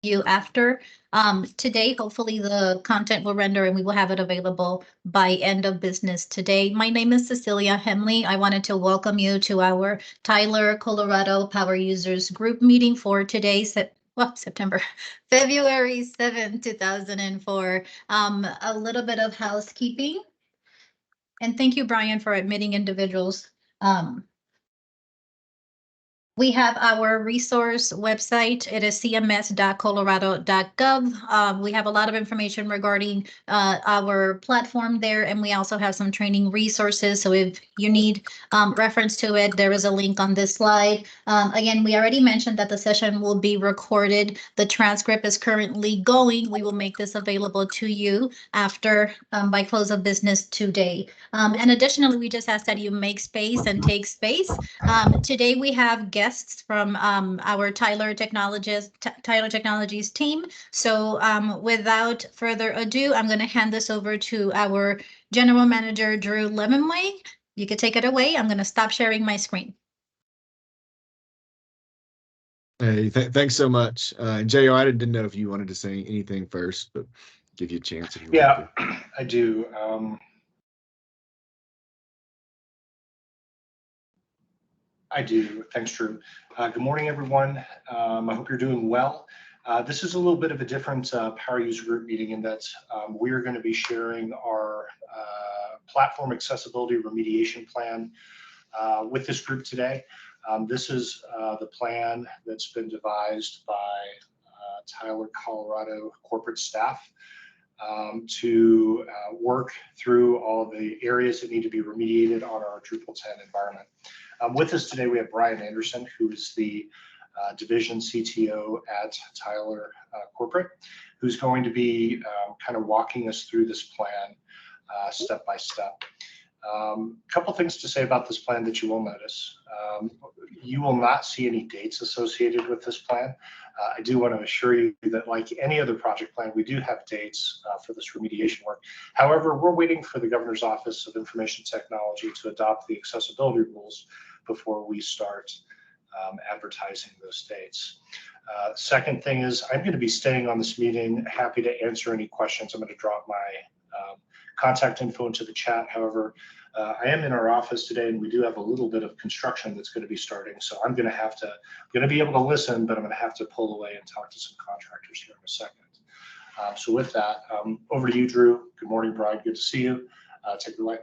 you after. Today, hopefully the content will render and we will have it available by end of business today. My name is Cecilia Hemley. I wanted to welcome you to our Tyler, Colorado Power Users Group meeting for today's September, February 7th, 2004. A little bit of housekeeping. And thank you, Brian, for admitting individuals. We have our resource website. It is cms.colorado.gov. We have a lot of information regarding our platform there, and we also have some training resources. So if you need reference to it, there is a link on this slide. Again, we already mentioned that the session will be recorded. The transcript is currently going. We will make this available to you after by close of business today. And additionally, we just ask that you make space and take space. Today we have guests from our Tyler Technologies team. So without further ado, I'm going to hand this over to our General Manager, Drew Lemonway. You can take it away. I'm going to stop sharing my screen. Hey, thanks so much. And JR, I didn't know if you wanted to say anything first, but give you a chance if you want to. I do. I do. Thanks, Drew. Good morning, everyone. I hope you're doing well. This is a little bit of a different Power User Group meeting in that we're going to be sharing our platform accessibility remediation plan with this group today. This is the plan that's been devised by Tyler, Colorado corporate staff to work through all the areas that need to be remediated on our Drupal 10 environment. With us today, we have Brian Anderson, who is the division CTO at Tyler Corporate, who's going to be kind of walking us through this plan step by step. A couple things to say about this plan that you will notice. You will not see any dates associated with this plan. I do want to assure you that, like any other project plan, we do have dates for this remediation work. However, we're waiting for the Governor's Office of Information Technology to adopt the accessibility rules before we start advertising those dates. Second thing is, I'm going to be staying on this meeting, happy to answer any questions. I'm going to drop my contact info into the chat. However, I am in our office today, and we do have a little bit of construction that's going to be starting. So I'm going to be able to listen, but I'm going to have to pull away and talk to some contractors here in a second. So with that, over to you, Drew. Good morning, Brian. Good to see you. Take it away.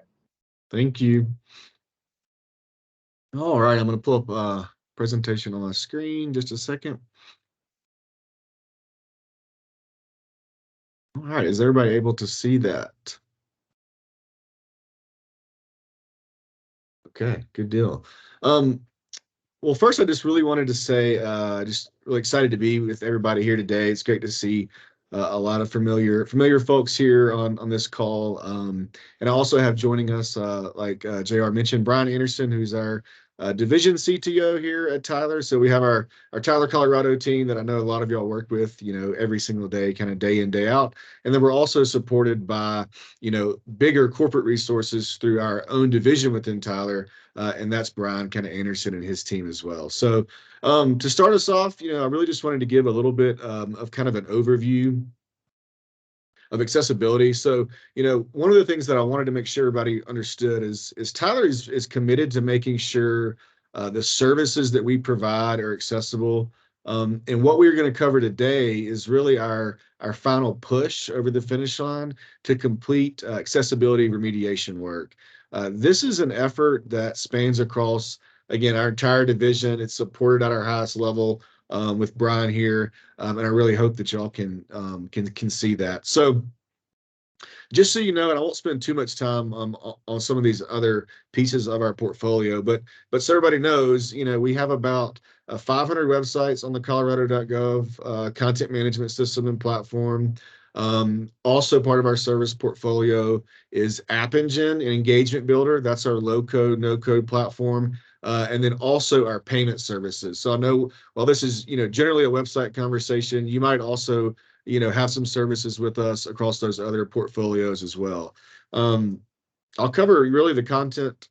Thank you. All right, I'm going to pull up a presentation on my screen. Just a second. All right, is everybody able to see that? Okay, good deal. Well, first, I just really wanted to say, just really excited to be with everybody here today. It's great to see a lot of familiar folks here on this call. And I also have joining us, like JR mentioned, Brian Anderson, who's our division CTO here at Tyler. So we have our Tyler, Colorado team that I know a lot of y'all work with, every single day, kind of day in, day out. And then we're also supported by, bigger corporate resources through our own division within Tyler. And that's Brian kind of Anderson and his team as well. So to start us off, I really just wanted to give a little bit of kind of an overview of accessibility. So, one of the things that I wanted to make sure everybody understood is Tyler is committed to making sure the services that we provide are accessible. And what we're going to cover today is really our final push over the finish line to complete accessibility remediation work. This is an effort that spans across, again, our entire division. It's supported at our highest level with Brian here, and I really hope that y'all can see that. So just so you know, and I won't spend too much time on some of these other pieces of our portfolio, but so everybody knows, we have about 500 websites on the colorado.gov content management system and platform. Also part of our service portfolio is App Engine and Engagement Builder. That's our low-code, no-code platform. And then also our payment services. So I know, while this is, generally a website conversation, you might also, have some services with us across those other portfolios as well. I'll cover really the content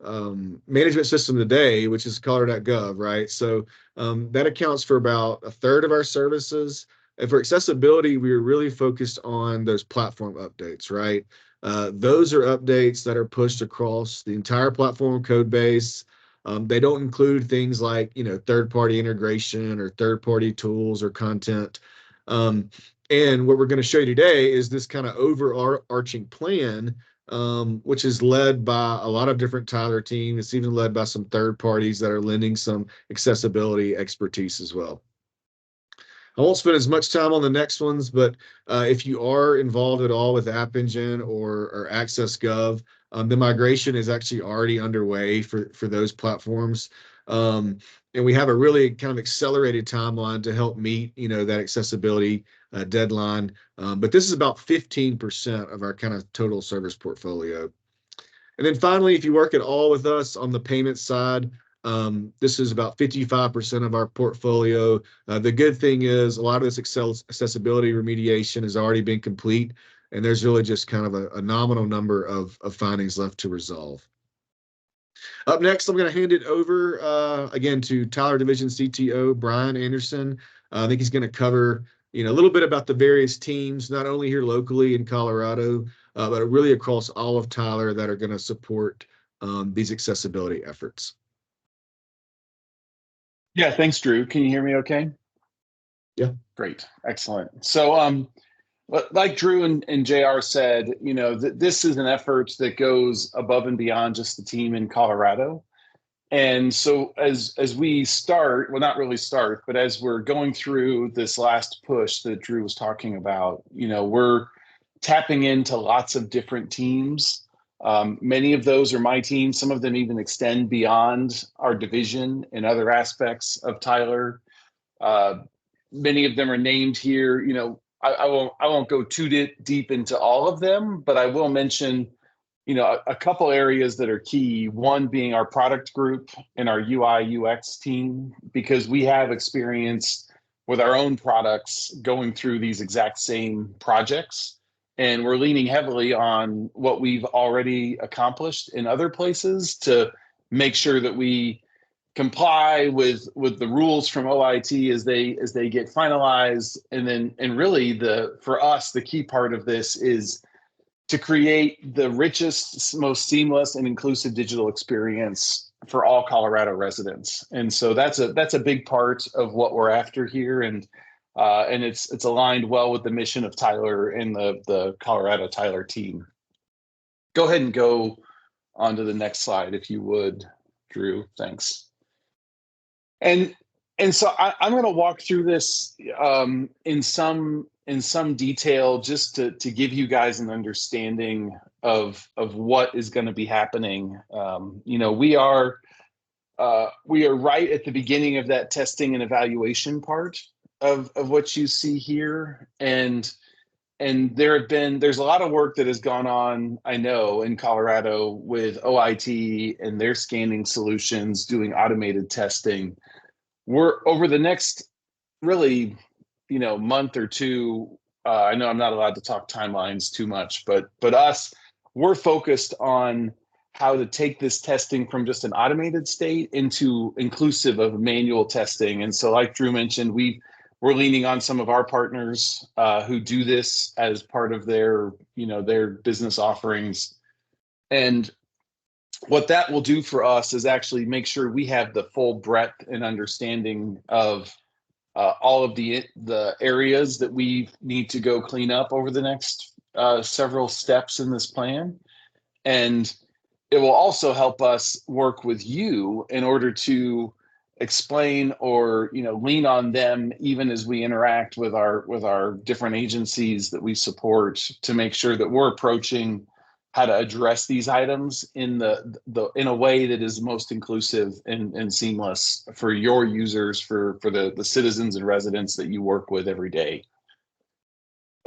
management system today, which is Colorado.gov, right? So that accounts for about a third of our services. And for accessibility, we are really focused on those platform updates, right? Those are updates that are pushed across the entire platform code base. They don't include things like, third-party integration or third-party tools or content. And what we're going to show you today is this kind of overarching plan, which is led by a lot of different Tyler teams. It's even led by some third parties that are lending some accessibility expertise as well. I won't spend as much time on the next ones, but if you are involved at all with App Engine or Access Gov, the migration is actually already underway for those platforms. And we have a really kind of accelerated timeline to help meet, that accessibility deadline. But this is about 15% of our kind of total service portfolio. And then finally, if you work at all with us on the payment side, this is about 55% of our portfolio. The good thing is a lot of this accessibility remediation has already been complete, and there's really just kind of a nominal number of findings left to resolve. Up next, I'm going to hand it over again to Tyler Division CTO Brian Anderson. I think he's going to cover a little bit about the various teams, not only here locally in Colorado, but really across all of Tyler that are going to support these accessibility efforts. Yeah, thanks, Drew. Can you hear me okay? Yeah. Great. Excellent. So like Drew and JR said, this is an effort that goes above and beyond just the team in Colorado. And so as we start, well, not really start, but as we're going through this last push that Drew was talking about, we're tapping into lots of different teams. Many of those are my team. Some of them even extend beyond our division and other aspects of Tyler. Many of them are named here. I won't go too deep into all of them, but I will mention, a couple areas that are key. One being our product group and our UI UX team, because we have experience with our own products going through these exact same projects. And we're leaning heavily on what we've already accomplished in other places to make sure that we comply with the rules from OIT as they get finalized. And really for us, the key part of this is to create the richest, most seamless and inclusive digital experience for all Colorado residents. And so that's a big part of what we're after here. And it's aligned well with the mission of Tyler and the Colorado Tyler team. Go ahead and go on to the next slide, if you would, Drew. Thanks. And so I'm going to walk through this in some detail, just to give you guys an understanding of what is going to be happening. We are right at the beginning of that testing and evaluation part of what you see here, and there's a lot of work that has gone on, I know, in Colorado with OIT and their scanning solutions, doing automated testing. We're over the next really, month or two. I know I'm not allowed to talk timelines too much, but we're focused on how to take this testing from just an automated state into inclusive of manual testing. And so, like Drew mentioned, we're leaning on some of our partners who do this as part of their business offerings. And what that will do for us is actually make sure we have the full breadth and understanding of all of the areas that we need to go clean up over the next several steps in this plan. And it will also help us work with you in order to explain or lean on them even as we interact with our different agencies that we support, to make sure that we're approaching how to address these items in a way that is most inclusive and seamless for your users, for the citizens and residents that you work with every day.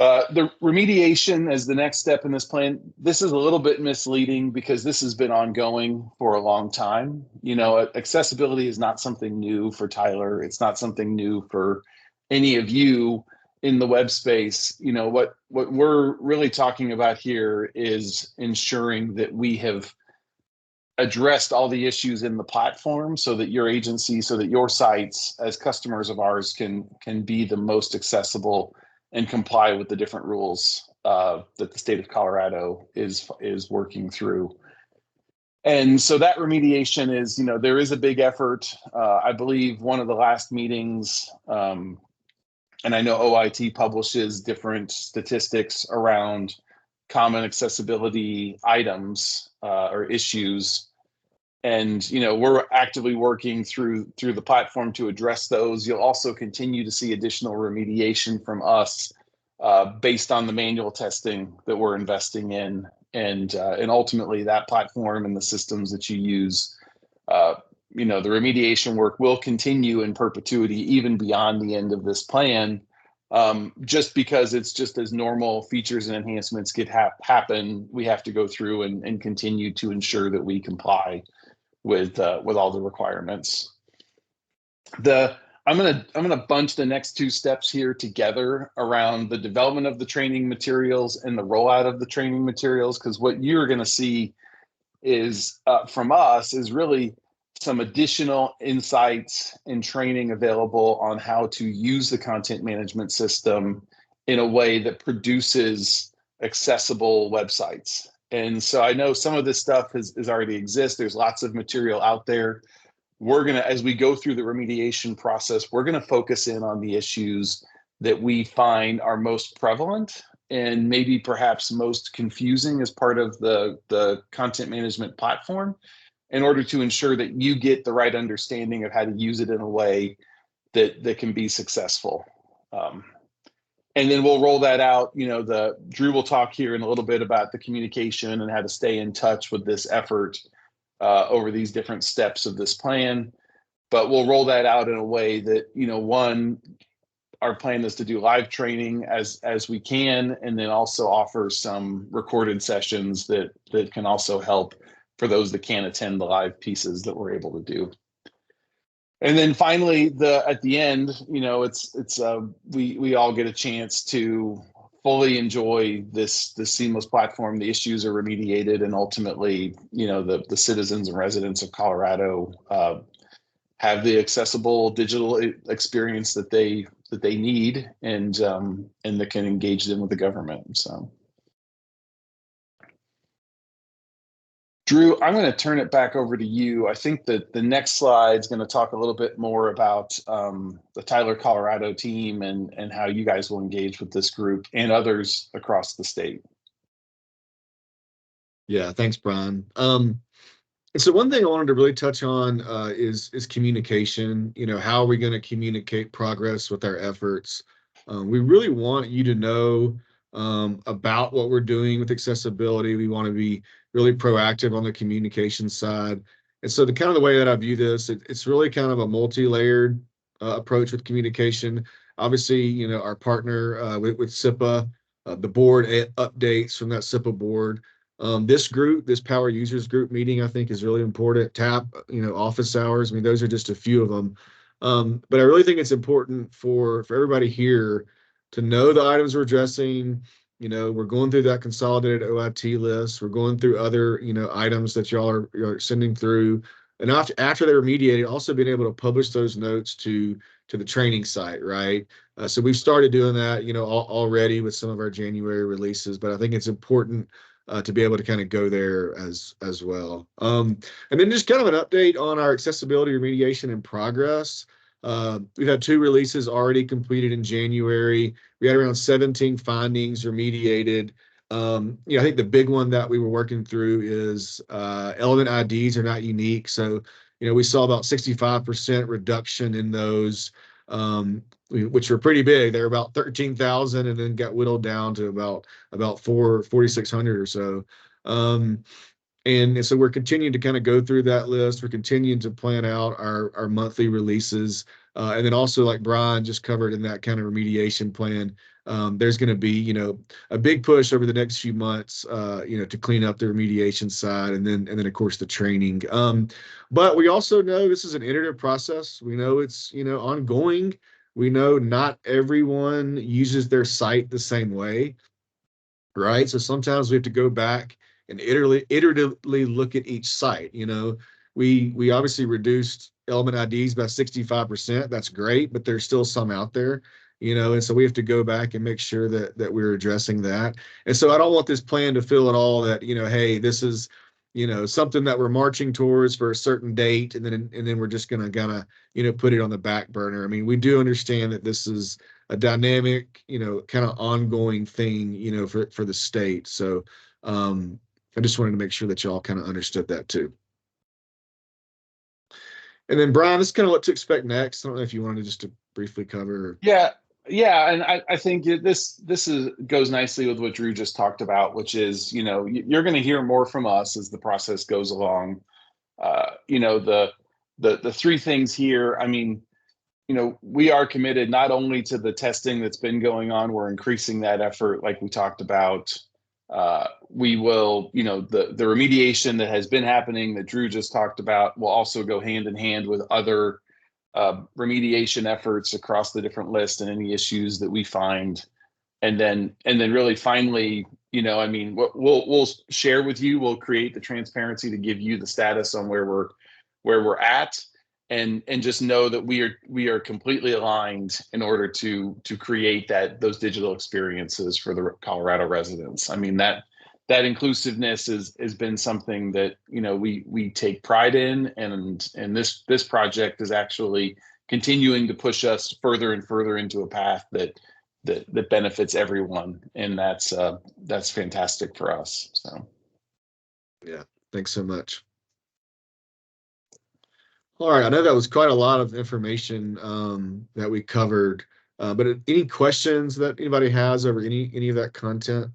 The remediation as the next step in this plan, this is a little bit misleading because this has been ongoing for a long time. Accessibility is not something new for Tyler. It's not something new for any of you in the web space. What we're really talking about here is ensuring that we have addressed all the issues in the platform so that your agency, so that your sites as customers of ours can be the most accessible and comply with the different rules that the state of Colorado is working through. And so that remediation is, there is a big effort. I believe one of the last meetings, and I know OIT publishes different statistics around common accessibility items or issues. And, we're actively working through the platform to address those. You'll also continue to see additional remediation from us based on the manual testing that we're investing in. And ultimately that platform and the systems that you use, the remediation work will continue in perpetuity, even beyond the end of this plan. Just because it's just as normal features and enhancements happen, we have to go through and continue to ensure that we comply with all the requirements. I'm gonna bunch the next two steps here together around the development of the training materials and the rollout of the training materials, because what you're gonna see is from us is really some additional insights and training available on how to use the content management system in a way that produces accessible websites. And so I know some of this stuff is already exists. There's lots of material out there. We're going to, as we go through the remediation process, we're going to focus in on the issues that we find are most prevalent and maybe perhaps most confusing as part of the content management platform, in order to ensure that you get the right understanding of how to use it in a way that can be successful. And then we'll roll that out. Drew will talk here in a little bit about the communication and how to stay in touch with this effort over these different steps of this plan. But we'll roll that out in a way that, one, our plan is to do live training as we can, and then also offer some recorded sessions that can also help for those that can't attend the live pieces that we're able to do. And then finally, at the end, we all get a chance to fully enjoy this seamless platform. The issues are remediated, and ultimately, the citizens and residents of Colorado have the accessible digital experience that they need, and that can engage them with the government. So, Drew, I'm going to turn it back over to you. I think that the next slide is going to talk a little bit more about the Tyler, Colorado team and how you guys will engage with this group and others across the state. Yeah, thanks, Brian. So one thing I wanted to really touch on is communication. How are we going to communicate progress with our efforts? We really want you to know about what we're doing with accessibility. We want to be really proactive on the communication side. And so the way that I view this, it's really kind of a multi-layered approach with communication. Obviously, our partner with SIPA, the board updates from that SIPA board. This power users group meeting, I think, is really important. TAP, office hours. I mean, those are just a few of them. But I really think it's important for everybody here to know the items we're addressing. We're going through that consolidated OIT list. We're going through other, items that y'all are sending through. And after they're remediated, also being able to publish those notes to the training site, right? So we've started doing that, already with some of our January releases. But I think it's important to be able to kind of go there as well. And then just kind of an update on our accessibility remediation in progress. We've had 2 releases already completed in January. We had around 17 findings remediated. I think the big one that we were working through is element IDs are not unique. So, we saw about 65% reduction in those, which were pretty big. They were about 13,000 and then got whittled down to about 4,600 or so. And so we're continuing to kind of go through that list. We're continuing to plan out our monthly releases. And then also, like Brian just covered in that kind of remediation plan, there's going to be, a big push over the next few months, to clean up the remediation side, and then of course the training. But we also know this is an iterative process. We know it's, ongoing. We know not everyone uses their site the same way, right? So sometimes we have to go back and iteratively look at each site. You know, we obviously reduced element IDs by 65%. That's great, but there's still some out there, you know, and so we have to go back and make sure that we're addressing that. And so I don't want this plan to feel at all that, you know, hey, this is, you know, something that we're marching towards for a certain date, and then we're just gonna you know, put it on the back burner. I mean, we do understand that this is a dynamic, you know, kind of ongoing thing, you know, for the state. So I just wanted to make sure that y'all kind of understood that too. And then Brian, this is kind of what to expect next. I don't know if you wanted just to briefly cover. Yeah, and I think this goes nicely with what Drew just talked about, which is, you know, you're going to hear more from us as the process goes along. You know, the three things here. I mean, you know, we are committed not only to the testing that's been going on, we're increasing that effort, like we talked about. We will, you know, the remediation that has been happening that Drew just talked about will also go hand in hand with other remediation efforts across the different lists and any issues that we find. And then really finally, you know, I mean, we'll share with you, we'll create the transparency to give you the status on where we're at, and just know that we are completely aligned in order to create those digital experiences for the Colorado residents. I mean, that inclusiveness has been something that, you know, we take pride in, and this project is actually continuing to push us further and further into a path that benefits everyone, and that's fantastic for us. So Yeah, thanks so much. All right, I know that was quite a lot of information that we covered, but any questions that anybody has over any of that content?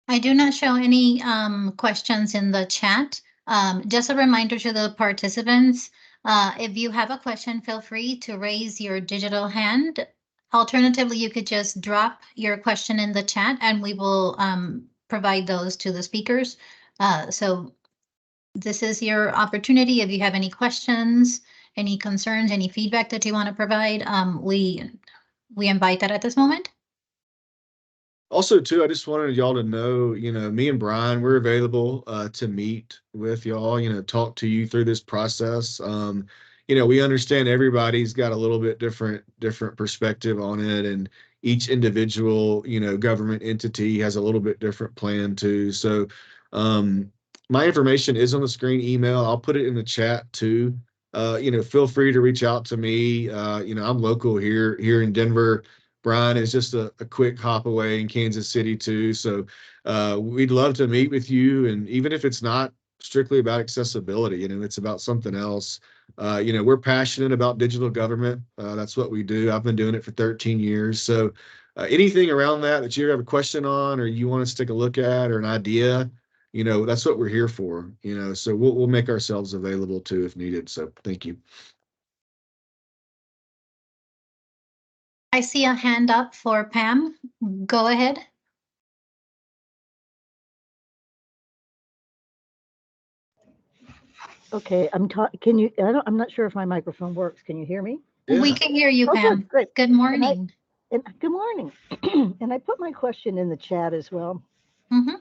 I do not show any questions in the chat. Just a reminder to the participants, if you have a question, feel free to raise your digital hand. Alternatively, you could just drop your question in the chat and we will provide those to the speakers. So this is your opportunity. If you have any questions, any concerns, any feedback that you want to provide, we invite that at this moment. Also, too, I just wanted y'all to know, you know, me and Brian, we're available to meet with y'all, you know, talk to you through this process. You know, we understand everybody's got a little bit different perspective on it, and each individual, you know, government entity has a little bit different plan too. So my information is on the screen, email. I'll put it in the chat too. You know, feel free to reach out to me. You know, I'm local here in Denver. Brian is just a quick hop away in Kansas City too. So we'd love to meet with you. And even if it's not strictly about accessibility, you know, it's about something else. You know, we're passionate about digital government. That's what we do. I've been doing it for 13 years. So anything around that you have a question on, or you want us to take a look at, or an idea, you know, that's what we're here for, you know, so we'll make ourselves available too if needed. So thank you. I see a hand up for Pam. Go ahead. Okay, can you, I'm not sure if my microphone works. Can you hear me? Yeah. We can hear you, Pam. Good, great. Good morning. Good morning. And I put my question in the chat as well. Mm-hmm.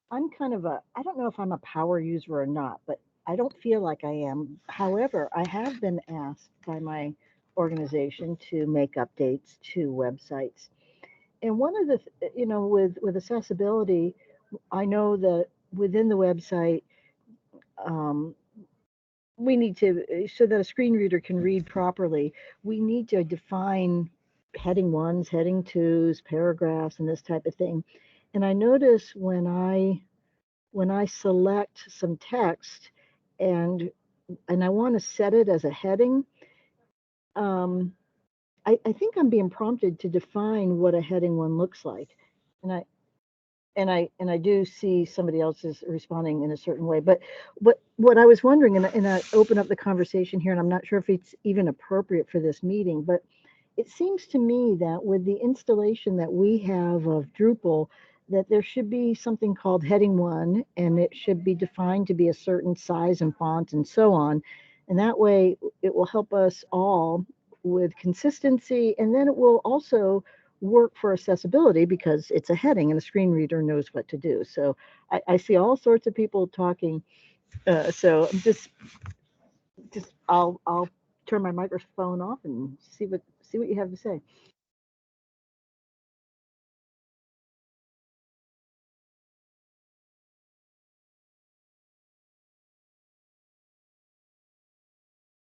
I'm kind of I don't know if I'm a power user or not, but I don't feel like I am. However, I have been asked by my organization to make updates to websites. And one of the, you know, with accessibility, I know that within the website, we need to, so that a screen reader can read properly, we need to define heading 1s, heading 2s, paragraphs, and this type of thing. And I notice when I select some text and I want to set it as a heading, I think I'm being prompted to define what a heading 1 looks like. And I do see somebody else is responding in a certain way. But what I was wondering, and I open up the conversation here, and I'm not sure if it's even appropriate for this meeting, but it seems to me that with the installation that we have of Drupal, that there should be something called heading 1, and it should be defined to be a certain size and font and so on. And that way it will help us all with consistency, and then it will also work for accessibility because it's a heading and a screen reader knows what to do. So I see all sorts of people talking. So I'm just I'll turn my microphone off and see what you have to say.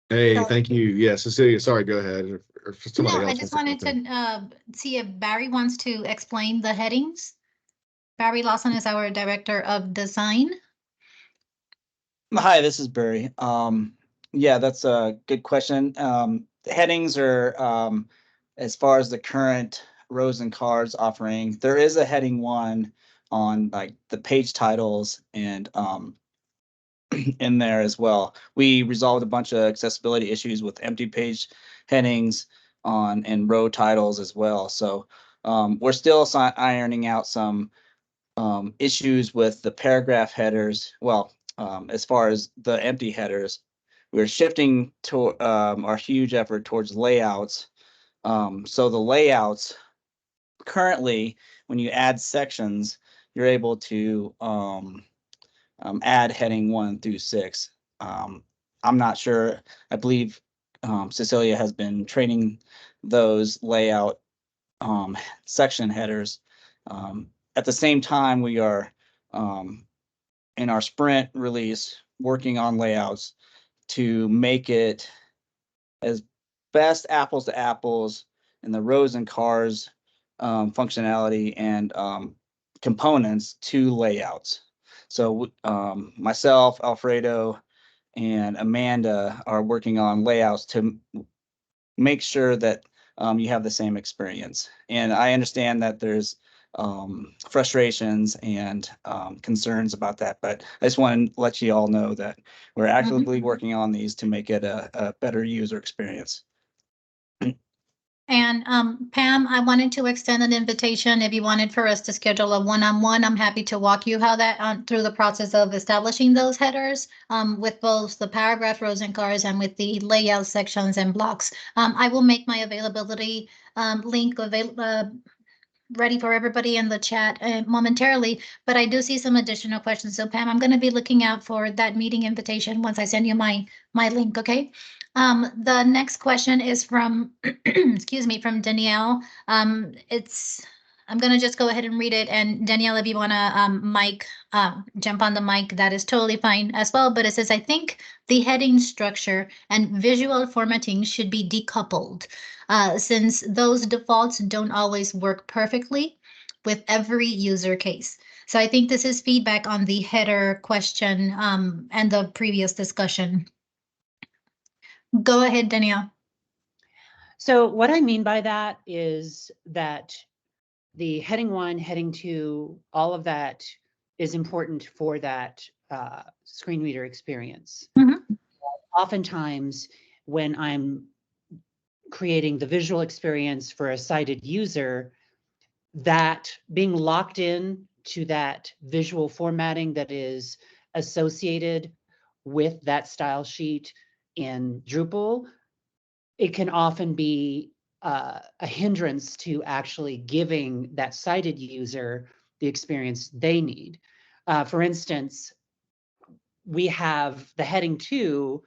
Hey, thank you. Yeah, Cecilia, sorry, go ahead. Or if somebody No, I else just wants to wanted jump in. to see if Barry wants to explain the headings. Barry Lawson is our Director of Design. Hi, this is Barry. Yeah, that's a good question. The headings are, as far as the current rows and cards offering, there is a heading 1 on like the page titles and in there as well. We resolved a bunch of accessibility issues with empty page headings on and row titles as well. So we're still ironing out some issues with the paragraph headers. Well, as far as the empty headers, we're shifting to our huge effort towards layouts. So the layouts currently, when you add sections, you're able to add heading 1 through 6. I'm not sure. I believe Cecilia has been training those layout section headers. At the same time, we are in our sprint release working on layouts to make it as best apples to apples in the rows and cars functionality and components to layouts. So myself, Alfredo, and Amanda are working on layouts to make sure that you have the same experience. And I understand that there's frustrations and concerns about that, but I just want to let you all know that we're actively working on these to make it a better user experience. And Pam, I wanted to extend an invitation if you wanted for us to schedule a one-on-one. I'm happy to walk you how that through the process of establishing those headers with both the paragraph rows and cars and with the layout sections and blocks. I will make my availability link ready for everybody in the chat momentarily, but I do see some additional questions. So Pam, I'm going to be looking out for that meeting invitation once I send you my link, okay? The next question is from, excuse me, from Danielle. I'm going to just go ahead and read it. And Danielle, if you want to jump on the mic, that is totally fine as well. But it says, I think the heading structure and visual formatting should be decoupled since those defaults don't always work perfectly with every user case. So I think this is feedback on the header question and the previous discussion. Go ahead, Danielle. So what I mean by that is that the heading 1, heading 2, all of that is important for that screen reader experience. Oftentimes, when I'm creating the visual experience for a sighted user, that being locked in to that visual formatting that is associated with that style sheet in Drupal, it can often be a hindrance to actually giving that sighted user the experience they need. For instance, we have the heading 2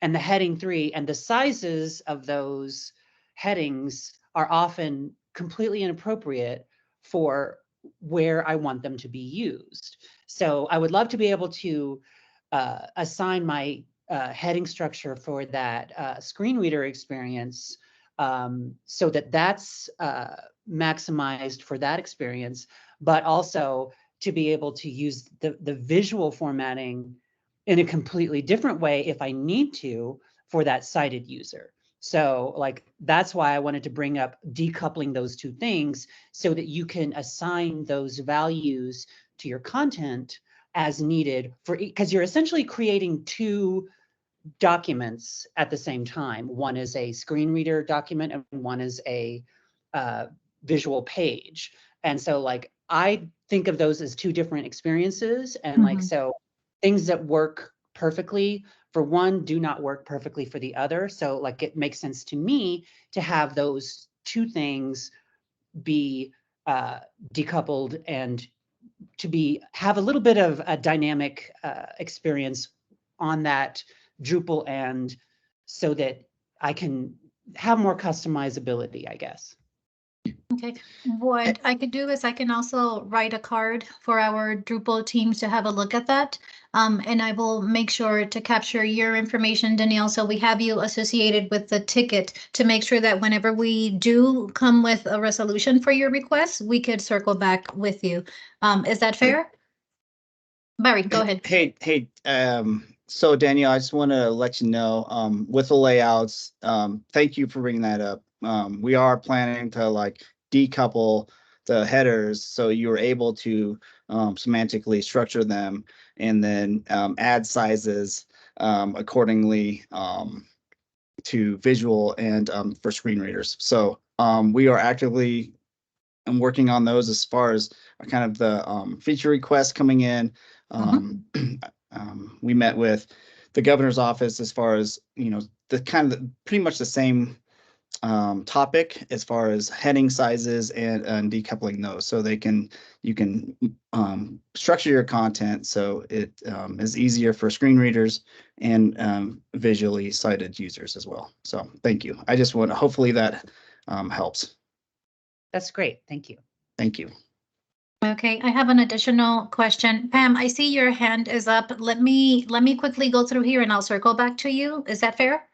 and the heading 3, and the sizes of those headings are often completely inappropriate for where I want them to be used. So I would love to be able to assign my heading structure for that screen reader experience so that that's maximized for that experience, but also to be able to use the visual formatting in a completely different way if I need to for that sighted user. So like, that's why I wanted to bring up decoupling those two things so that you can assign those values to your content as needed for, because you're essentially creating two documents at the same time. One is a screen reader document and one is a visual page. And so like, I think of those as two different experiences. And like, so things that work perfectly for one do not work perfectly for the other. So like it makes sense to me to have those two things be decoupled and to have a little bit of a dynamic experience on that Drupal end so that I can have more customizability, I guess. Okay, what I could do is I can also write a card for our Drupal teams to have a look at that. And I will make sure to capture your information, Danielle, so we have you associated with the ticket to make sure that whenever we do come with a resolution for your request, we could circle back with you. Is that fair? Barry, go ahead. Hey, so Danielle, I just want to let you know, with the layouts, thank you for bringing that up. We are planning to like decouple the headers so you're able to semantically structure them and then add sizes accordingly to visual and for screen readers. So we are actively working on those as far as kind of the feature requests coming in. We met with the governor's office as far as, you know, the kind of pretty much the same topic as far as heading sizes and decoupling those so you can structure your content so it is easier for screen readers and visually sighted users as well. So thank you. I just want to, hopefully that helps. That's great. Thank you. Thank you. Okay, I have an additional question. Pam, I see your hand is up. Let me quickly go through here and I'll circle back to you. Is that fair?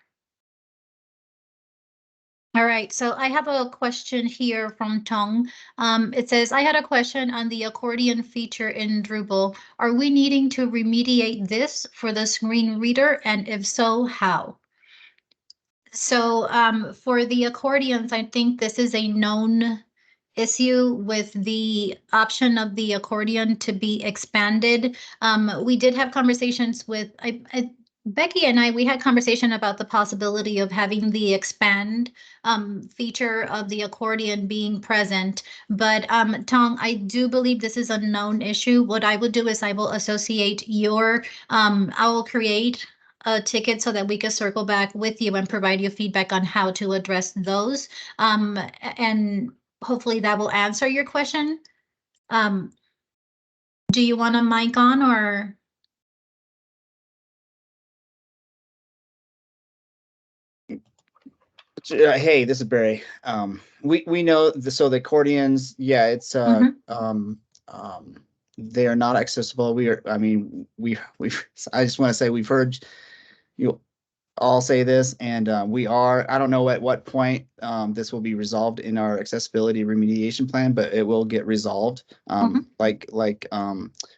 All right, so I have a question here from Tong. It says, I had a question on the accordion feature in Drupal. Are we needing to remediate this for the screen reader? And if so, how? So for the accordions, I think this is a known issue with the option of the accordion to be expanded. We did have conversations with, Becky and we had conversation about the possibility of having the expand feature of the accordion being present. But Tong, I do believe this is a known issue. What I will do is I will associate I will create a ticket so that we can circle back with you and provide you feedback on how to address those. And hopefully that will answer your question. Do you want a mic on or? Hey, this is Barry. We know so the accordions, yeah, it's they are not accessible. I just want to say we've heard you all say this, and I don't know at what point this will be resolved in our accessibility remediation plan, but it will get resolved. Like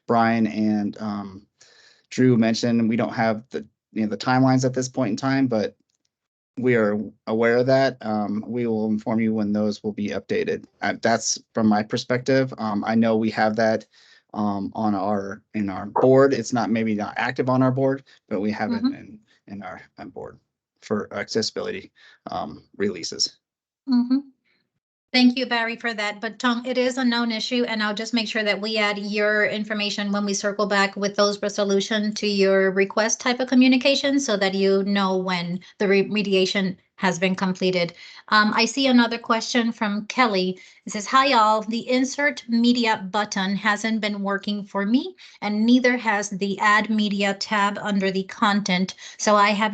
Brian and Drew mentioned, we don't have the timelines at this point in time, but we are aware of that. We will inform you when those will be updated. That's from my perspective. I know we have that in our board. It's maybe not active on our board, but we have it in our board for accessibility releases. Thank you, Barry, for that. But Tong, it is a known issue, and I'll just make sure that we add your information when we circle back with those resolution to your request type of communication so that you know when the remediation has been completed. I see another question from Kelly. It says, hi, all. The insert media button hasn't been working for me, and neither has the add media tab under the content. So I have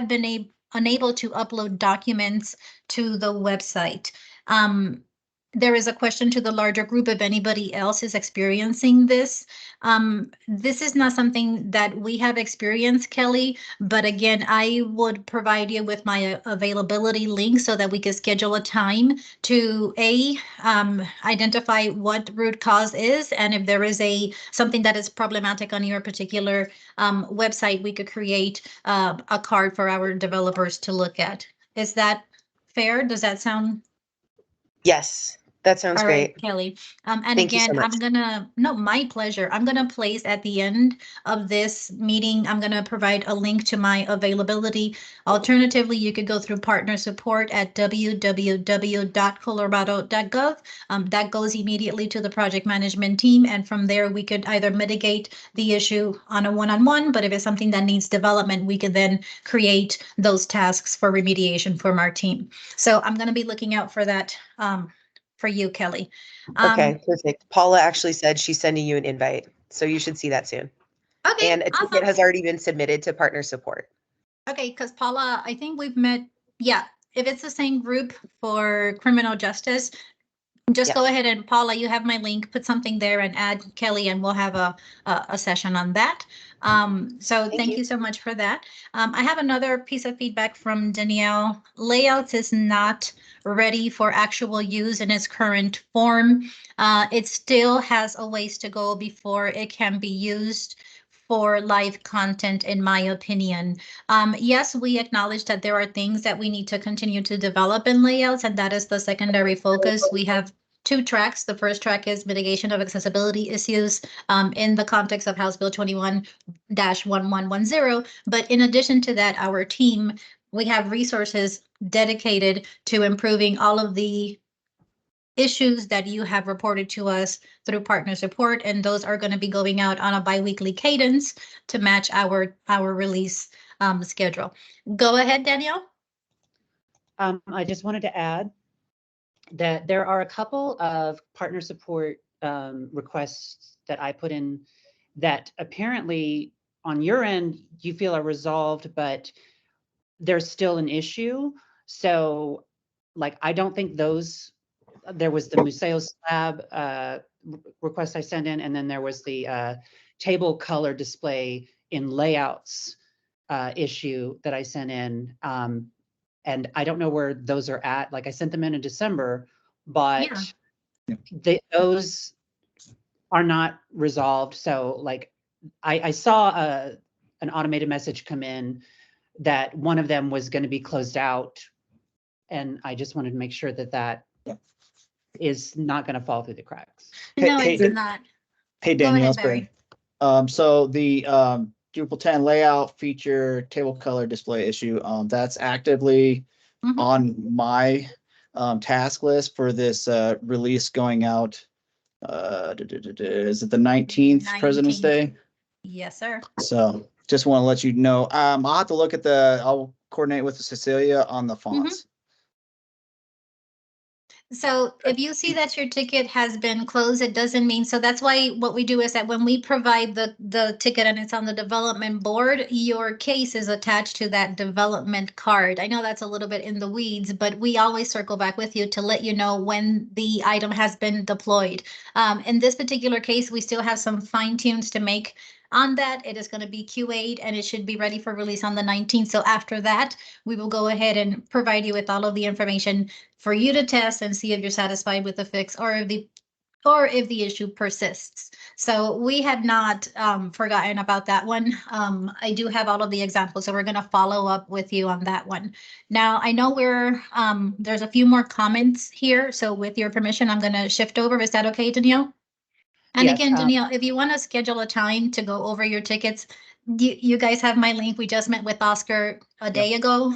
been unable to upload documents to the website. There is a question to the larger group if anybody else is experiencing this. This is not something that we have experienced, Kelly, but again, I would provide you with my availability link so that we can schedule a time to identify what root cause is, and if there is something that is problematic on your particular website, we could create a card for our developers to look at. Is that fair? Does that sound? Yes. That sounds All right, great. Kelly. And Thank you so again, much. no, my pleasure. I'm gonna place at the end of this meeting, I'm gonna provide a link to my availability. Alternatively, you could go through partner support at www.colorado.gov. That goes immediately to the project management team, and from there, we could either mitigate the issue on a one-on-one, but if it's something that needs development, we could then create those tasks for remediation from our team. So I'm gonna be looking out for that. For you, Kelly. Okay, perfect. Paula actually said she's sending you an invite, so you should see that soon. Okay, And a ticket awesome. has already been submitted to partner support. Okay, because Paula, I think we've met, yeah, if it's the same group for criminal justice, just go Yes. ahead and Paula, you have my link, put something there and add Kelly and we'll have a session on that. So thank you so much for that. I have another piece of feedback from Danielle. Layouts is not ready for actual use in its current form. It still has a ways to go before it can be used for live content, in my opinion. Yes, we acknowledge that there are things that we need to continue to develop in layouts, and that is the secondary focus. We have 2 tracks. The first track is mitigation of accessibility issues in the context of House Bill 21-1110. But in addition to that, our team, we have resources dedicated to improving all of the issues that you have reported to us through partner support, and those are going to be going out on a biweekly cadence to match our release schedule. Go ahead, Danielle. I just wanted to add that there are a couple of partner support requests that I put in that apparently on your end you feel are resolved, but there's still an issue. So like, I don't think those, there was the Museo slab request I sent in, and then there was the table color display in layouts issue that I sent in. And I don't know where those are at. Like, I sent them in December, but those are not resolved. So like, I saw an automated message come in that one of them was going to be closed out. And I just wanted to make sure that that is not going to fall through the cracks. No, it's not. Hey, Go Danielle. ahead, Barry. So the Drupal 10 layout feature table color display issue, that's actively on my task list for this release going out. Is it the 19th, President's Day? Yes, sir. So just want to let you know. I'll have to look at I'll coordinate with Cecilia on the fonts. So if you see that your ticket has been closed, it doesn't mean, so that's why what we do is that when we provide the ticket and it's on the development board, your case is attached to that development card. I know that's a little bit in the weeds, but we always circle back with you to let you know when the item has been deployed. In this particular case, we still have some fine tunes to make on that. It is going to be QA'd and it should be ready for release on the 19th. So after that, we will go ahead and provide you with all of the information for you to test and see if you're satisfied with the fix or if the issue persists. So we had not forgotten about that one. I do have all of the examples, so we're going to follow up with you on that one. Now, I know there's a few more comments here, so with your permission, I'm going to shift over. Is that okay, Danielle? And Yes, again, Danielle, if you want to schedule a time to go over your tickets, you guys have my link. We just met with Oscar a day ago.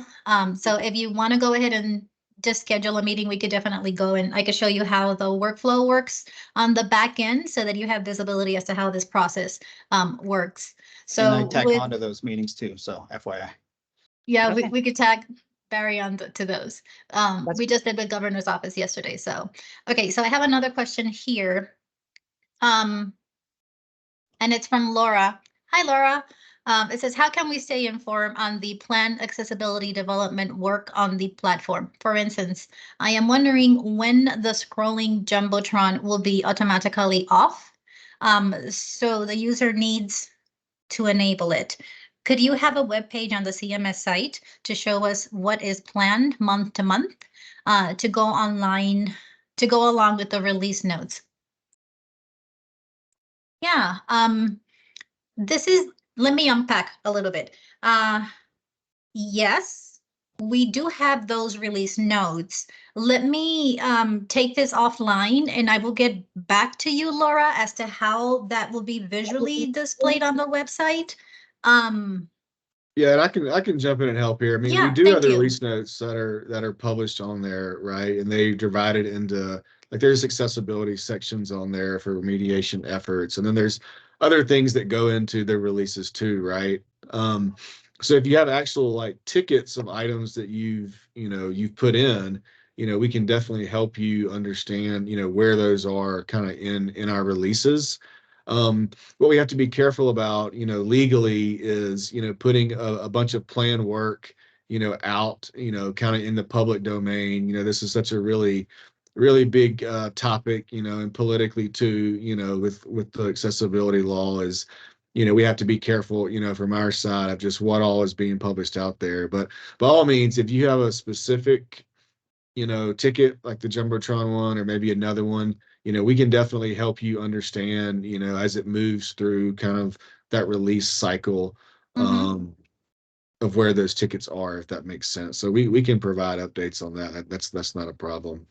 So if you want to go ahead and just schedule a meeting, we could definitely go and I could show you how the workflow works on the back end so that you have visibility as to how this process works. So and I tag onto those meetings too, so FYI. Yeah, we could tag Barry on to those. We just did the governor's office yesterday. So, okay, so I have another question here. And it's from Laura. Hi, Laura. It says, how can we stay informed on the planned accessibility development work on the platform? For instance, I am wondering when the scrolling Jumbotron will be automatically off. So the user needs to enable it. Could you have a web page on the CMS site to show us what is planned month to month to go online, to go along with the release notes? Yeah, let me unpack a little bit. Yes, we do have those release notes. Let me take this offline and I will get back to you, Laura, as to how that will be visually displayed on the website. Yeah, and I can jump in and help here. I mean, we Yeah, do have thank the you. release notes that are published on there, right? And they divide it into, like, there's accessibility sections on there for remediation efforts, and then there's other things that go into the releases too, right? So if you have actual like tickets of items that you've put in, we can definitely help you understand, where those are kind of in our releases. What we have to be careful about, legally is, putting a bunch of plan work, out, kind of in the public domain. This is such a really, really big topic, and politically too, with the accessibility law is, we have to be careful, from our side of just what all is being published out there. But by all means, if you have a specific, ticket like the Jumbotron one, or maybe another one, we can definitely help you understand, as it moves through kind of that release cycle, of where those tickets are, if that makes sense. So we can provide updates on that. That's not a problem.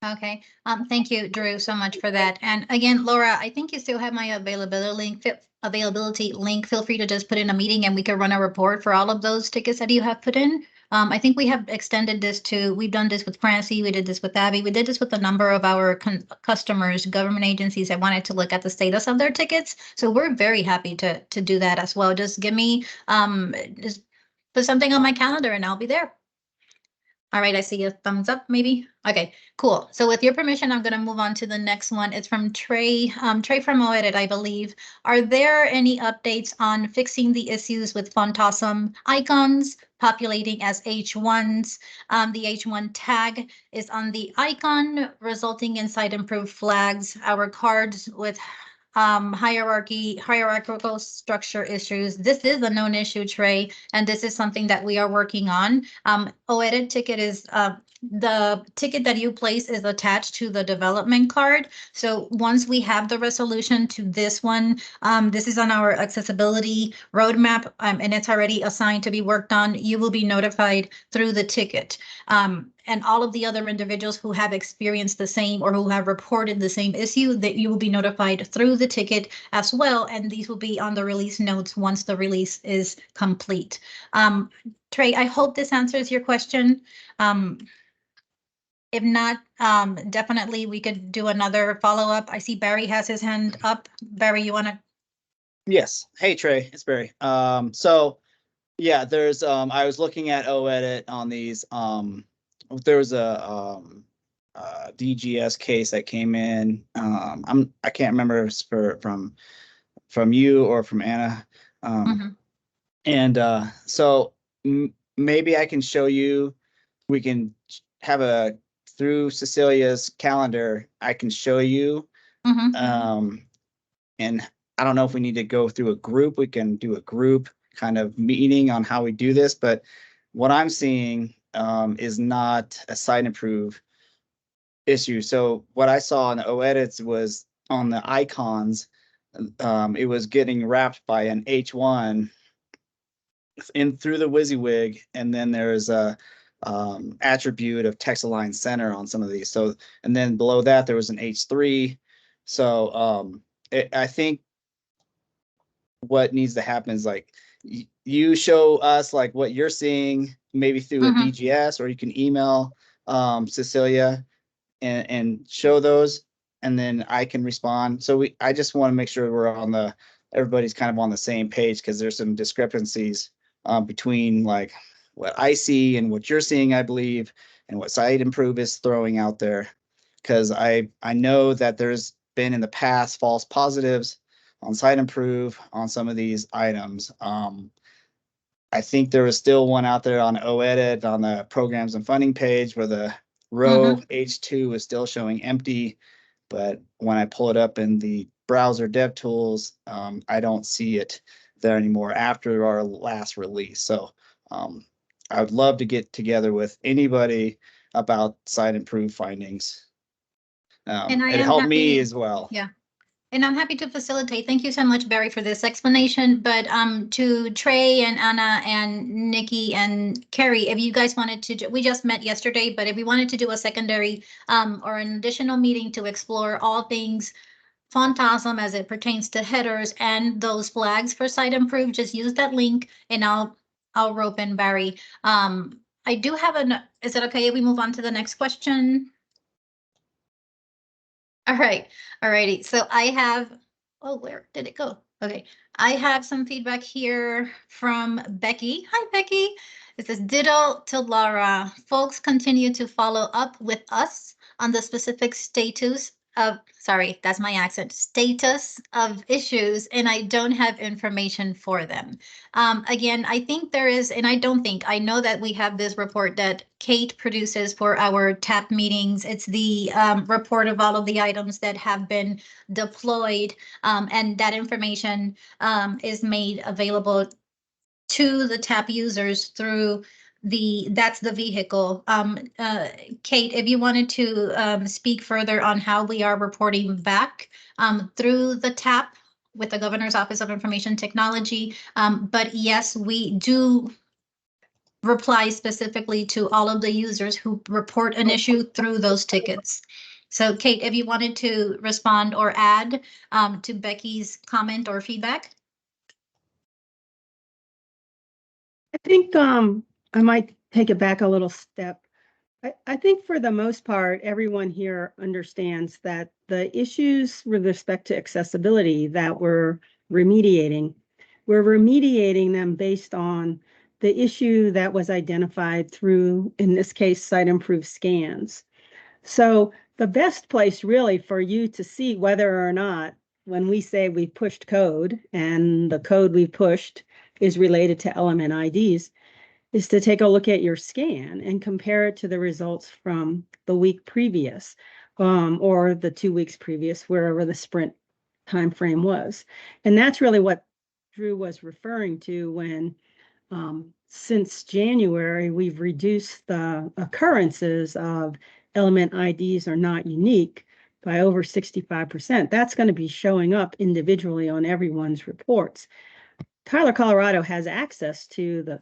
Okay. Thank you, Drew, so much for that. And again, Laura, I think you still have my availability link. Feel free to just put in a meeting and we can run a report for all of those tickets that you have put in. I think we have extended this to, we've done this with Francie, we did this with Abby, we did this with a number of our customers, government agencies that wanted to look at the status of their tickets. So we're very happy to do that as well. Just give me, just put something on my calendar and I'll be there. All right, I see a thumbs up, maybe. Okay, cool. So with your permission, I'm going to move on to the next one. It's from Trey, Trey from OEdit, I believe. Are there any updates on fixing the issues with Fontosum icons populating as H1s? The H1 tag is on the icon, resulting in site improved flags. Our cards with hierarchical structure issues. This is a known issue, Trey, and this is something that we are working on. OEdit ticket is the ticket that you place is attached to the development card. So once we have the resolution to this one, this is on our accessibility roadmap, and it's already assigned to be worked on. You will be notified through the ticket. And all of the other individuals who have experienced the same or who have reported the same issue, that you will be notified through the ticket as well. And these will be on the release notes once the release is complete. Trey, I hope this answers your question. If not, definitely we could do another follow-up. I see Barry has his hand up. Barry, you want to? Yes. Hey, Trey, it's Barry. So yeah, there's, I was looking at OEdit on these, there was a DGS case that came in. I can't remember if it's from you or from Anna. And so maybe I can show you, we can have through Cecilia's calendar, I can show you. And I don't know if we need to go through a group. We can do a group kind of meeting on how we do this, but what I'm seeing is not a site improve issue. So what I saw in the OEdits was on the icons, it was getting wrapped by an H1 in through the WYSIWYG, and then there's a attribute of text align center on some of these. So, and then below that there was an H3. So I think what needs to happen is like you show us like what you're seeing, maybe through a DGS, or you can email Cecilia and show those, and then I can respond. So I just want to make sure we're everybody's kind of on the same page, because there's some discrepancies between like what I see and what you're seeing, I believe, and what Site Improve is throwing out there. Because I know that there's been in the past false positives on Site Improve on some of these items. I think there was still one out there on OEdit on the programs and funding page where the row H2 is still showing empty, but when I pull it up in the browser dev tools, I don't see it there anymore after our last release. So I would love to get together with anybody about Site Improve findings. And it helped me as well. Yeah. And I'm happy to facilitate. Thank you so much, Barry, for this explanation. But to Trey and Anna and Nikki and Carrie, if you guys wanted to, we just met yesterday, but if we wanted to do a secondary or an additional meeting to explore all things Phantasm as it pertains to headers and those flags for site improve, just use that link and I'll rope in Barry. I do have is it okay if we move on to the next question? All right, all righty. So I have, oh, where did it go? Okay, I have some feedback here from Becky. Hi, Becky. It says, ditto to Laura. Folks continue to follow up with us on the specific status of, sorry, that's my accent, status of issues, and I don't have information for them. Again, I think there is, and I don't think, I know that we have this report that Kate produces for our TAP meetings. It's the report of all of the items that have been deployed, and that information is made available to the TAP users through that's the vehicle. Kate, if you wanted to speak further on how we are reporting back through the TAP with the Governor's Office of Information Technology. But yes, we do reply specifically to all of the users who report an issue through those tickets. So Kate, if you wanted to respond or add to Becky's comment or feedback. I think I might take it back a little step. I think for the most part, everyone here understands that the issues with respect to accessibility that we're remediating them based on the issue that was identified through, in this case, site improve scans. So the best place really for you to see whether or not, when we say we pushed code and the code we pushed is related to element IDs, is to take a look at your scan and compare it to the results from the week previous, or the 2 weeks previous, wherever the sprint timeframe was. And that's really what Drew was referring to when, since January, we've reduced the occurrences of element IDs are not unique by over 65%. That's going to be showing up individually on everyone's reports. Tyler, Colorado has access to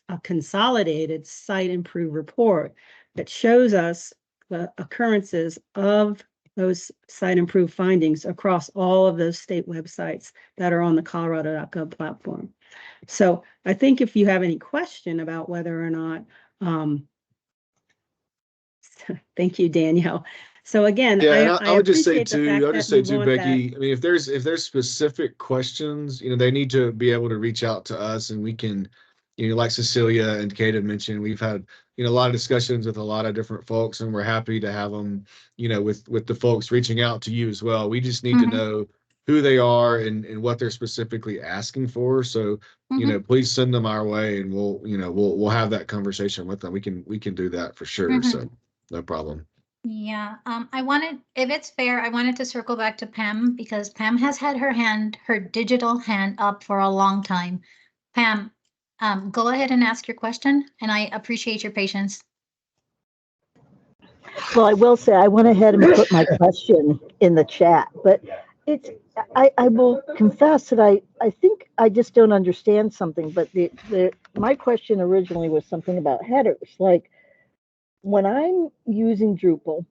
a consolidated site improve report that shows us the occurrences of those site improve findings across all of those state websites that are on the colorado.gov platform. So I think if you have any question about whether or not, thank you, Danielle. So again, yeah, I would just say appreciate the fact too, I'll that just say we too, want that. Becky, I mean, if there's specific questions, they need to be able to reach out to us and we can, like Cecilia and Kate have mentioned, we've had, a lot of discussions with a lot of different folks and we're happy to have them, with the folks reaching out to you as well. We just need to know who they are and what they're specifically asking for. So, please send them our way and we'll have that conversation with them. We can do that for sure. So no problem. Yeah, if it's fair, I wanted to circle back to Pam because Pam has had her digital hand up for a long time. Pam, go ahead and ask your question, and I appreciate your patience. Well, I will say I went ahead and put my question in the chat, but I will confess that I think I just don't understand something. But my question originally was something about headers. Like when I'm using Drupal,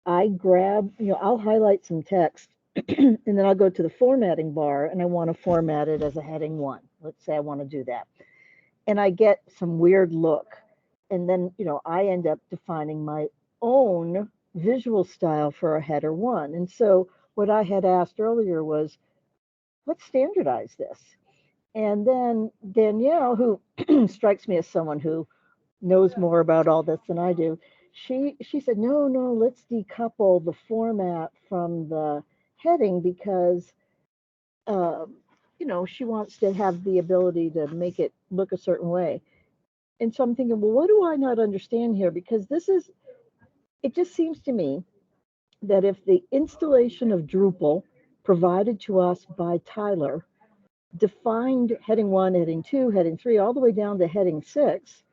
I grab, I'll highlight some text and then I'll go to the formatting bar and I want to format it as a heading 1. Let's say I want to do that. And I get some weird look. And then, I end up defining my own visual style for a header 1. And so what I had asked earlier was, let's standardize this. And then Danielle, who strikes me as someone who knows more about all this than I do, she said, no, let's decouple the format from the heading because, she wants to have the ability to make it look a certain way. And so I'm thinking, well, what do I not understand here? Because it just seems to me that if the installation of Drupal provided to us by Tyler defined heading 1, heading 2, heading 3, all the way down to heading 6,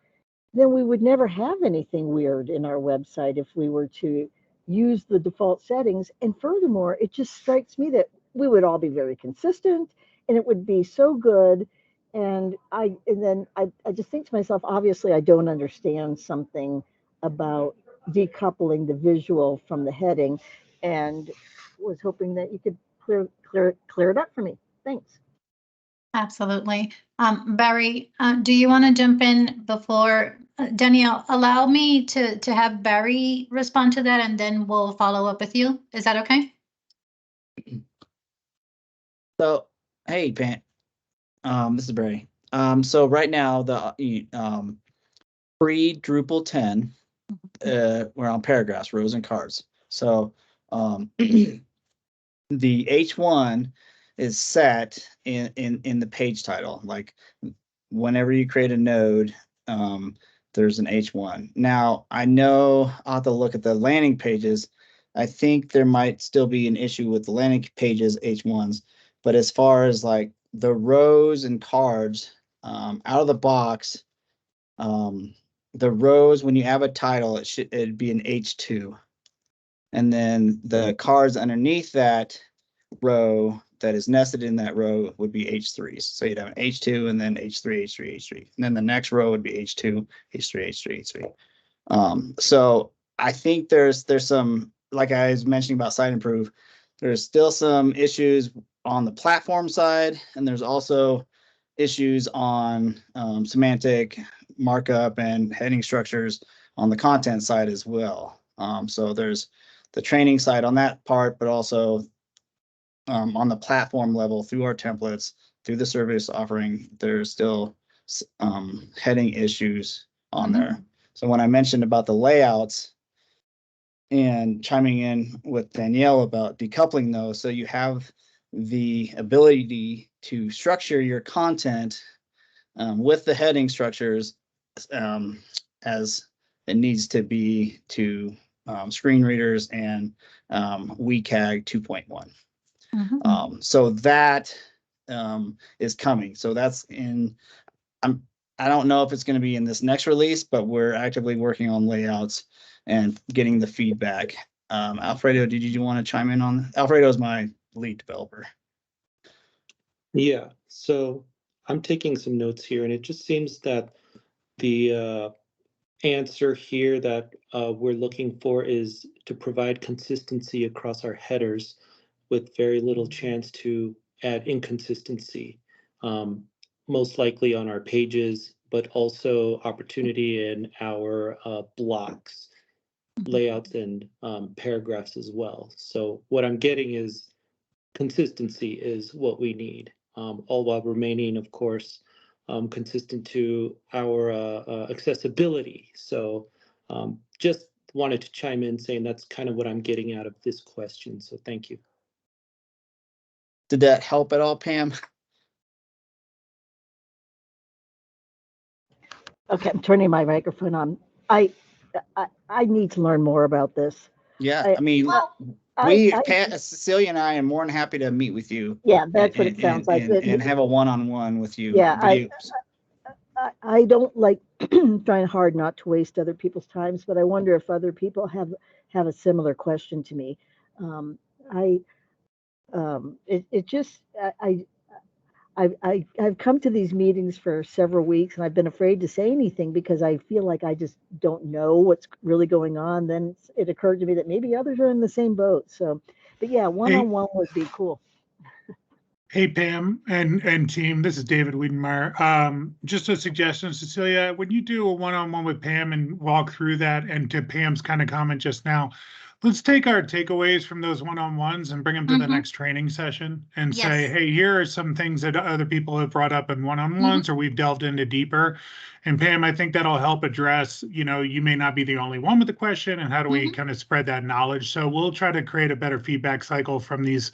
then we would never have anything weird in our website if we were to use the default settings. And furthermore, it just strikes me that we would all be very consistent, and it would be so good. And then I just think to myself, obviously I don't understand something about decoupling the visual from the heading, and was hoping that you could clear it up for me. Thanks. Absolutely. Barry, do you want to jump in before Danielle? Allow me to have Barry respond to that, and then we'll follow up with you. Is that okay? So, hey, Pam, this is Barry. So right now, the pre-Drupal 10, we're on paragraphs, rows, and cards. So the H1 is set in the page title. Like whenever you create a node, there's an H1. Now, I know I'll have to look at the landing pages. I think there might still be an issue with the landing pages H1s, but as far as like the rows and cards, out of the box, the rows, when you have a title, it'd be an H2. And then the cards underneath that row that is nested in that row would be H3s. So you'd have an H2 and then H3, H3, H3. And then the next row would be H2, H3, H3, H3. So I think there's some, like I was mentioning about site improve, there's still some issues on the platform side, and there's also issues on semantic markup and heading structures on the content side as well. So there's the training side on that part, but also on the platform level through our templates, through the service offering, there's still heading issues on there. So when I mentioned about the layouts and chiming in with Danielle about decoupling those, so you have the ability to structure your content with the heading structures as it needs to be to screen readers and WCAG 2.1. So that is coming. So that's in, I don't know if it's going to be in this next release, but we're actively working on layouts and getting the feedback. Alfredo, did you want to chime in on that? Alfredo is my lead developer. Yeah, so I'm taking some notes here, and it just seems that the answer here that we're looking for is to provide consistency across our headers with very little chance to add inconsistency, most likely on our pages, but also opportunity in our blocks, layouts, and paragraphs as well. So what I'm getting is consistency is what we need, all while remaining, of course, consistent to our accessibility. So just wanted to chime in saying that's kind of what I'm getting out of this question. So thank you. Did that help at all, Pam? Okay, I'm turning my microphone on. I need to learn more about this. Yeah, I mean, Cecilia and I are more than happy to meet with you. Yeah, that's what it sounds like. And have a one-on-one with you. Yeah, I don't like trying hard not to waste other people's times, but I wonder if other people have a similar question to me. I've come to these meetings for several weeks, and I've been afraid to say anything because I feel like I just don't know what's really going on. Then it occurred to me that maybe others are in the same boat. So, but yeah, one-on-one would be cool. Hey, Pam and team, this is David Wiedenmeyer. Just a suggestion, Cecilia, when you do a one-on-one with Pam and walk through that, and to Pam's kind of comment just now, let's take our takeaways from those one-on-ones and bring them to the next training session and say, hey, here are some things that other people have brought up in one-on-ones or we've delved into deeper. And Pam, I think that'll help address, you may not be the only one with the question, and how do we kind of spread that knowledge? So we'll try to create a better feedback cycle from these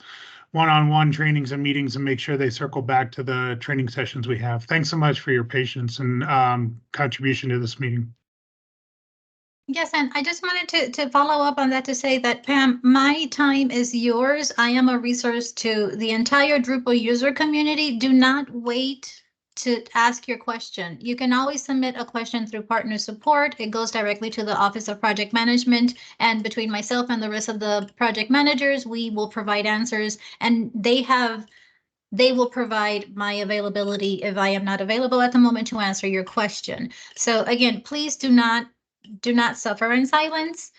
one-on-one trainings and meetings and make sure they circle back to the training sessions we have. Thanks so much for your patience and contribution to this meeting. Yes, and I just wanted to follow up on that to say that, Pam, my time is yours. I am a resource to the entire Drupal user community. Do not wait to ask your question. You can always submit a question through partner support. It goes directly to the Office of Project Management, and between myself and the rest of the project managers, we will provide answers, and they will provide my availability if I am not available at the moment to answer your question. So again, please do not suffer in silence.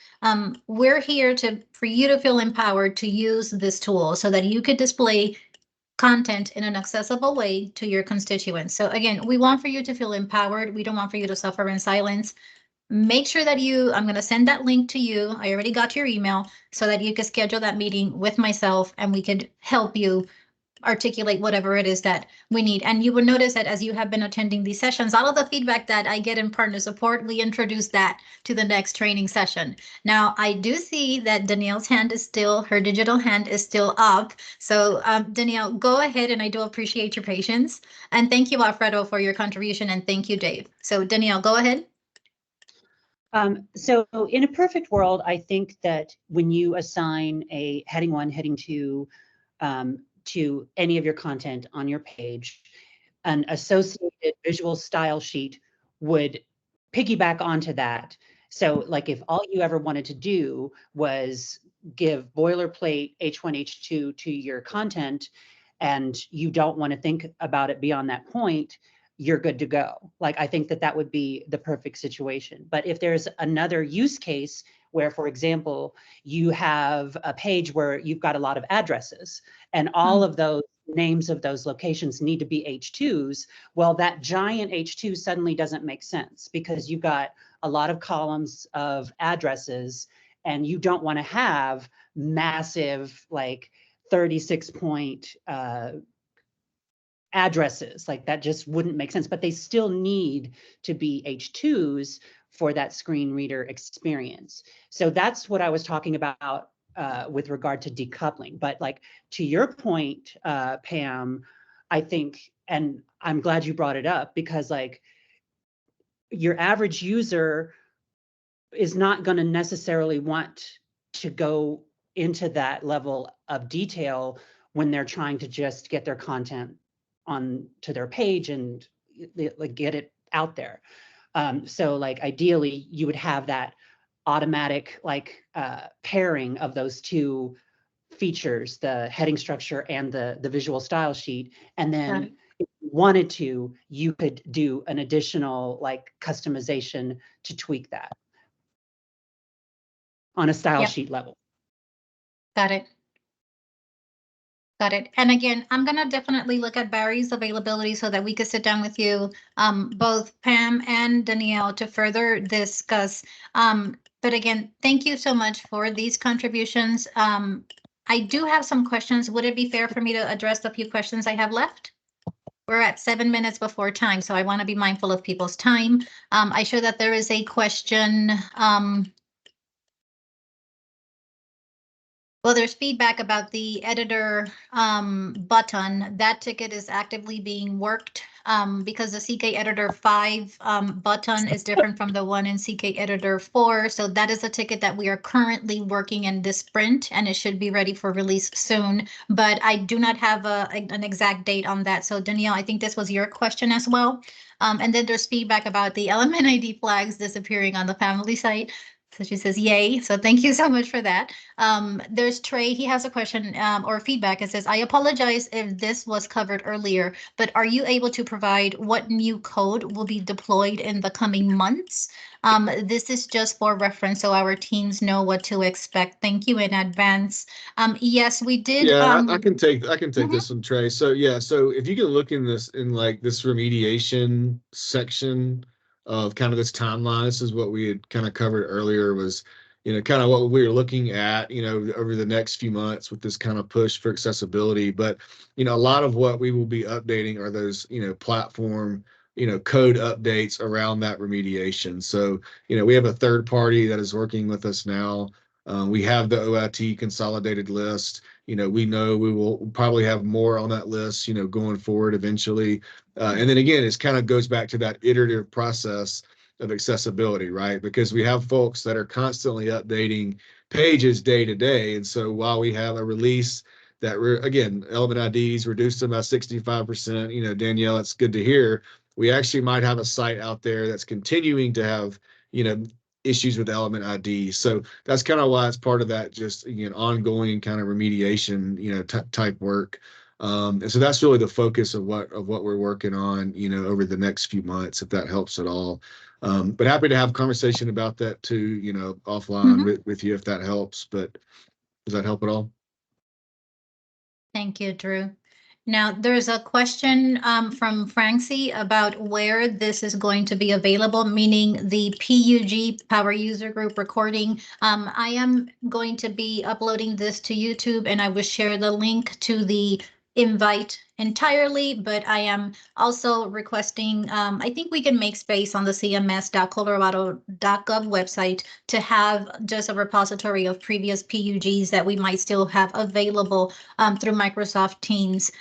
We're here for you to feel empowered to use this tool so that you could display content in an accessible way to your constituents. So again, we want for you to feel empowered. We don't want for you to suffer in silence. Make sure that I'm going to send that link to you. I already got your email so that you can schedule that meeting with myself and we could help you articulate whatever it is that we need. And you will notice that as you have been attending these sessions, all of the feedback that I get in partner support, we introduce that to the next training session. Now, I do see that Danielle's her digital hand is still up. So Danielle, go ahead, and I do appreciate your patience. And thank you, Alfredo, for your contribution, and thank you, Dave. So Danielle, go ahead. So in a perfect world, I think that when you assign a heading 1, heading 2, to any of your content on your page, an associated visual style sheet would piggyback onto that. So like if all you ever wanted to do was give boilerplate H1, H2 to your content, and you don't want to think about it beyond that point, you're good to go. Like, I think that would be the perfect situation. But if there's another use case where, for example, you have a page where you've got a lot of addresses and all of those names of those locations need to be H2s, well, that giant H2 suddenly doesn't make sense because you've got a lot of columns of addresses and you don't want to have massive, like 36-point addresses. Like, that just wouldn't make sense, but they still need to be H2s for that screen reader experience. So that's what I was talking about with regard to decoupling. But like, to your point, Pam, I think, and I'm glad you brought it up, because like your average user is not going to necessarily want to go into that level of detail when they're trying to just get their content onto their page and like get it out there. So like ideally you would have that automatic like pairing of those two features, the heading structure and the visual style sheet. And then if you wanted to, you could do an additional like customization to tweak that on a style sheet level. Got it. Got it. And again, I'm going to definitely look at Barry's availability so that we could sit down with you, both Pam and Danielle, to further discuss. But again, thank you so much for these contributions. I do have some questions. Would it be fair for me to address the few questions I have left? We're at 7 minutes before time, so I want to be mindful of people's time. I show that there is a question. Well, there's feedback about the editor button. That ticket is actively being worked because the CK Editor 5 button is different from the one in CK Editor 4. So that is a ticket that we are currently working in this sprint, and it should be ready for release soon. But I do not have an exact date on that. So Danielle, I think this was your question as well. And then there's feedback about the element ID flags disappearing on the family site. So she says, yay. So thank you so much for that. There's Trey. He has a question or feedback. It says, I apologize if this was covered earlier, but are you able to provide what new code will be deployed in the coming months? This is just for reference so our teams know what to expect. Thank you in advance. Yes, we did. Yeah, I can take this one, Trey. So yeah, so if you can look in this remediation section of kind of this timeline, this is what we had kind of covered earlier, was kind of what we were looking at over the next few months with this kind of push for accessibility. But a lot of what we will be updating are those platform code updates around that remediation. So we have a third party that is working with us now. We have the OIT consolidated list. We know we will probably have more on that list, going forward eventually. And then again, it kind of goes back to that iterative process of accessibility, right? Because we have folks that are constantly updating pages day to day. And so while we have a release that we're, again, element IDs, reduced them by 65%. You know, Danielle, it's good to hear. We actually might have a site out there that's continuing to have, you know, issues with element ID. So that's kind of why it's part of that, just, you know, ongoing kind of remediation, you know, type work. And so that's really the focus of what we're working on, you know, over the next few months, if that helps at all. But happy to have a conversation about that too, you know, offline with you if that helps. But does that help at all? Thank you, Drew. Now, there's a question from Francie about where this is going to be available, meaning the PUG, Power User Group recording. I am going to be uploading this to YouTube, and I will share the link to the invite entirely, but I am also requesting, I think we can make space on the cms.colorado.gov website to have just a repository of previous PUGs that we might still have available through Microsoft Teams.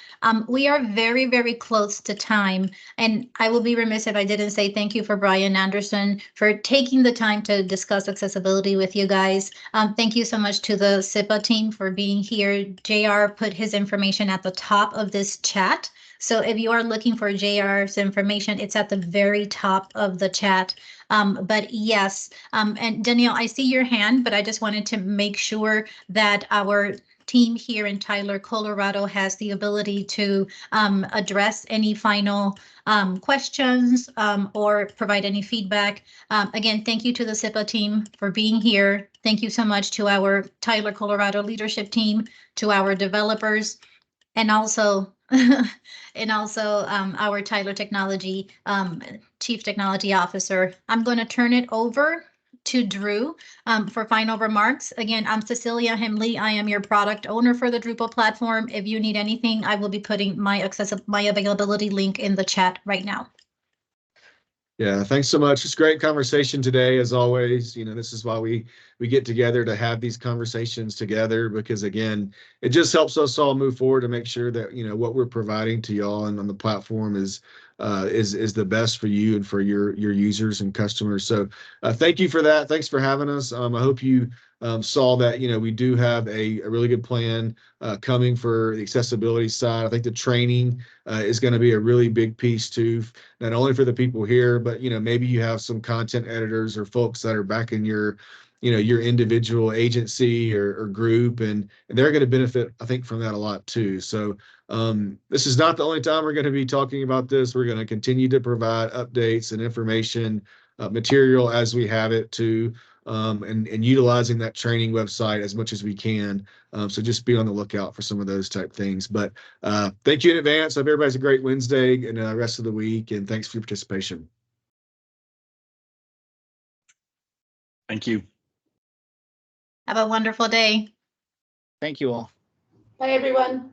We are very, very close to time, and I will be remiss if I didn't say thank you for Brian Anderson for taking the time to discuss accessibility with you guys. Thank you so much to the SIPA team for being here. JR put his information at the top of this chat. So if you are looking for JR's information, it's at the very top of the chat. But yes, and Danielle, I see your hand, but I just wanted to make sure that our team here in Tyler, Colorado has the ability to address any final questions or provide any feedback. Again, thank you to the SIPA team for being here. Thank you so much to our Tyler, Colorado leadership team, to our developers, and also our Tyler Technology Chief Technology Officer. I'm going to turn it over to Drew for final remarks. Again, I'm Cecilia Hemley. I am your product owner for the Drupal platform. If you need anything, I will be putting my availability link in the chat right now. Yeah, thanks so much. It's a great conversation today, as always. You know, this is why we get together, to have these conversations together, because again, it just helps us all move forward to make sure that, you know, what we're providing to y'all and on the platform is the best for you and for your users and customers. So thank you for that. Thanks for having us. I hope you saw that, you know, we do have a really good plan coming for the accessibility side. I think the training is going to be a really big piece too, not only for the people here, but, you know, maybe you have some content editors or folks that are back in your, you know, your individual agency or group, and they're going to benefit, I think, from that a lot too. So this is not the only time we're going to be talking about this. We're going to continue to provide updates and information material as we have it too. And utilizing that training website as much as we can. So just be on the lookout for some of those type things. But thank you in advance. Hope everybody's a great Wednesday and rest of the week. And thanks for your participation. Thank you. Have a wonderful day. Thank you all. Bye, everyone.